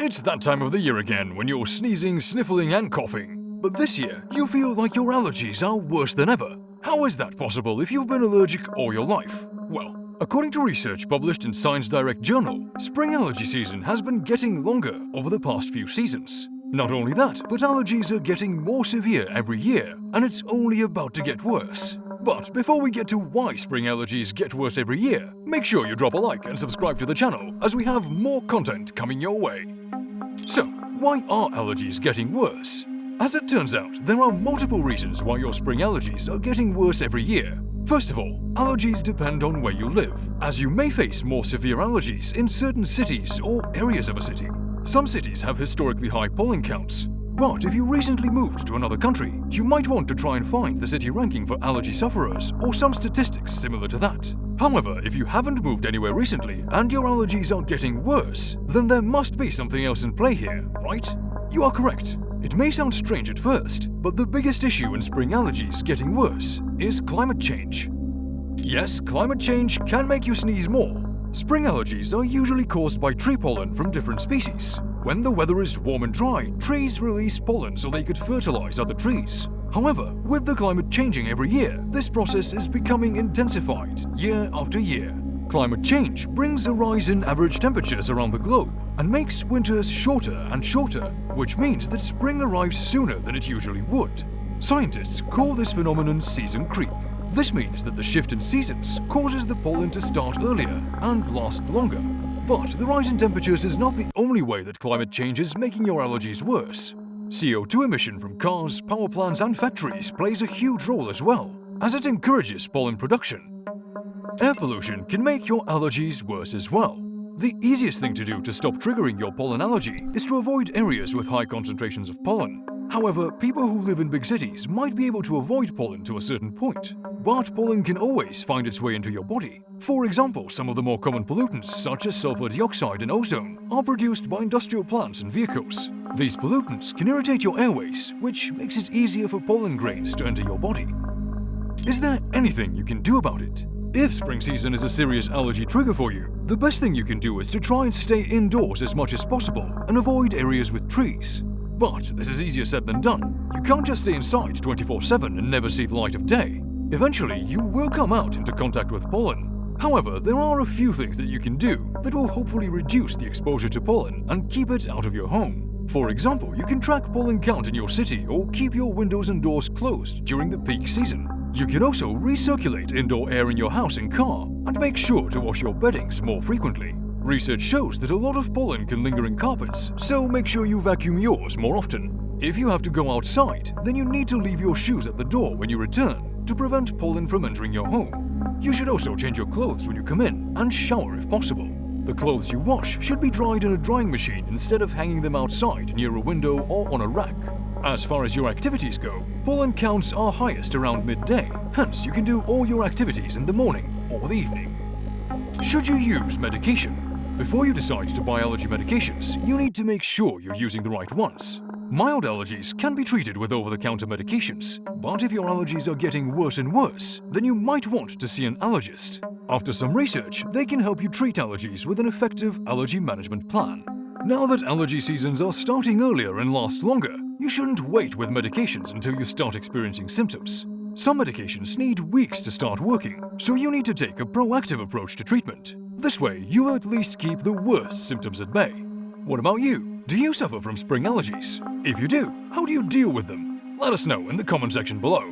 It's that time of the year again when you're sneezing, sniffling and coughing. But this year, you feel like your allergies are worse than ever. How is that possible if you've been allergic all your life? Well, according to research published in Scient Direct Journal, spring allergy season has been getting longer over the past few seasons. Not only that, but allergies are getting more severe every year, and it's only about to get worse. But before we get to why spring allergies get worse every year, make sure you drop a like and subscribe to the channel as we have more content coming your way. So, why are allergies getting worse? As it turns out, there are multiple reasons why your spring allergies are getting worse every year. First of all, allergies depend on where you live, as you may face more severe allergies in certain cities or areas of a city. Some cities have historically high pollen counts, but if you recently moved to another country, you might want to try and find the city ranking for allergy sufferers or some statistics similar to that. However, if you haven't moved anywhere recently and your allergies are getting worse, then there must be something else in play here, right? You are correct. It may sound strange at first, but the biggest issue in spring allergies getting worse is climate change. Yes, climate change can make you sneeze more. Spring allergies are usually caused by tree pollen from different species. When the weather is warm and dry, trees release pollen so they could fertilize other trees. However, with the climate changing every year, this process is becoming intensified year after year. Climate change brings a rise in average temperatures around the globe and makes winters shorter and shorter, which means that spring arrives sooner than it usually would. Scientists call this phenomenon season creep. This means that the shift in seasons causes the pollen to start earlier and last longer. But the rise in temperatures is not the only way that climate change is making your allergies worse. CO2 emission from cars, power plants and factories plays a huge role as well, as it encourages pollen production. Air pollution can make your allergies worse as well. The easiest thing to do to stop triggering your pollen allergy is to avoid areas with high concentrations of pollen. However, people who live in big cities might be able to avoid pollen to a certain point, but pollen can always find its way into your body. For example, some of the more common pollutants, such as sulfur dioxide and ozone, are produced by industrial plants and vehicles. These pollutants can irritate your airways, which makes it easier for pollen grains to enter your body. Is there anything you can do about it? If spring season is a serious allergy trigger for you, the best thing you can do is to try and stay indoors as much as possible and avoid areas with trees. But this is easier said than done. You can't just stay inside 24/7 and never see the light of day. Eventually, you will come out into contact with pollen. However, there are a few things that you can do that will hopefully reduce the exposure to pollen and keep it out of your home. For example, you can track pollen count in your city or keep your windows and doors closed during the peak season. You can also recirculate indoor air in your house and car and make sure to wash your beddings more frequently. Research shows that a lot of pollen can linger in carpets, so make sure you vacuum yours more often. If you have to go outside, then you need to leave your shoes at the door when you return to prevent pollen from entering your home. You should also change your clothes when you come in and shower if possible. The clothes you wash should be dried in a drying machine instead of hanging them outside near a window or on a rack. As far as your activities go, pollen counts are highest around midday, hence you can do all your activities in the morning or the evening. Should you use medication? Before you decide to buy allergy medications, you need to make sure you're using the right ones. Mild allergies can be treated with over-the-counter medications, but if your allergies are getting worse and worse, then you might want to see an allergist. After some research, they can help you treat allergies with an effective allergy management plan. Now that allergy seasons are starting earlier and last longer, you shouldn't wait with medications until you start experiencing symptoms. Some medications need weeks to start working, so you need to take a proactive approach to treatment. This way, you will at least keep the worst symptoms at bay. What about you? Do you suffer from spring allergies? If you do, how do you deal with them? Let us know in the comment section below.